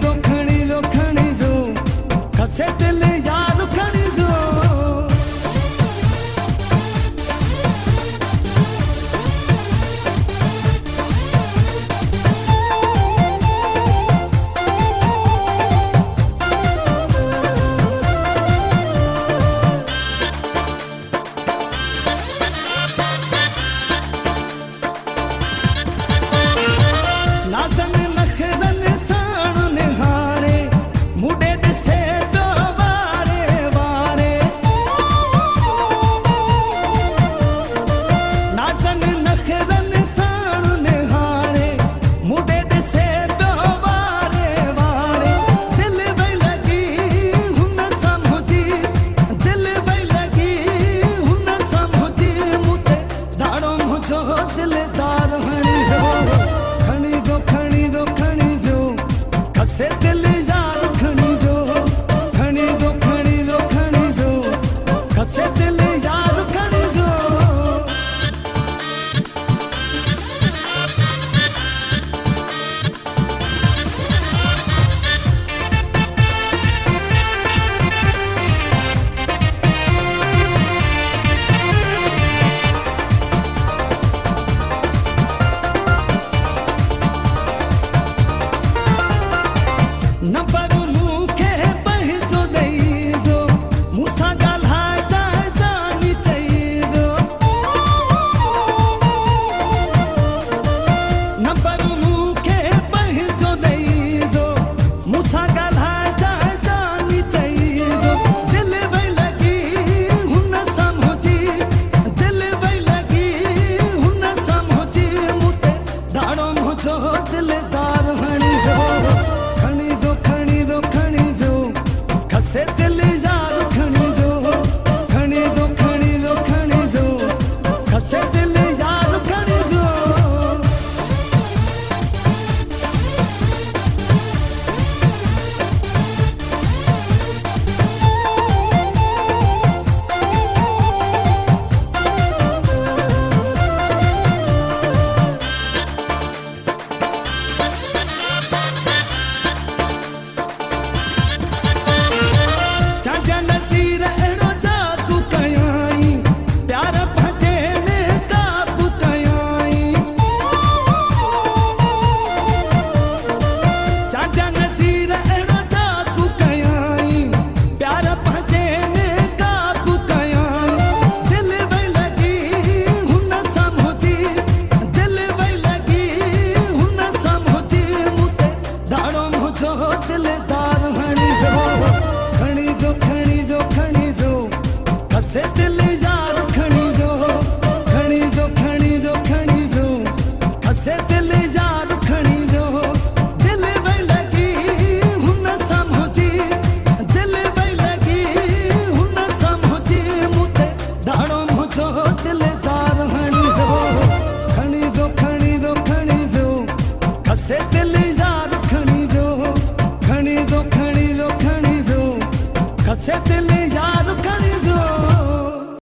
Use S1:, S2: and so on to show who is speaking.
S1: दो खणी दो खसे दिल यार खणी दो नाज़न नखरन साण निहारे मुडे दिसे तो वारे वारे नाज़न नखरन साण निहारे मुडे दिसे तो वारे वारे दिल वई लगी हुन समझी दिल वई लगी हुन समझी मुते दाड़ो मुझो दिलदार हणी हो खणी दो खसे दिल यार खणी दो खणी दो खसे दिल यार खणी दो नंबर मूंखे पंहिंजो ॾेई दो मूंसां ॻाल्हाए जानी चई दो नंबर मूंखे पंहिंजो ॾेई दो मूंसां ॻाल्हाए जानी चई दो दिल वई लगी हुन समझी दिल वई लगी हुन समझी मुते दाड़ो मुझो दिलदार हणी हो खणी दो खसे दिल यार खणी दो खसे दिल यार खणी दो चाचा नसीर अहिड़ो जादू कयाई प्यार भजे में काबू कयाई चाचा नसीर अहिड़ो जादू कयाई प्यार भजे में काबू कयाई दिल वई लगी हुन समझी दिल वई लगी हुन समझी मुते दाड़ो मुझो दिलदार हणी हो खणी दो खसे दिल यार खणी दो खसे दिल यार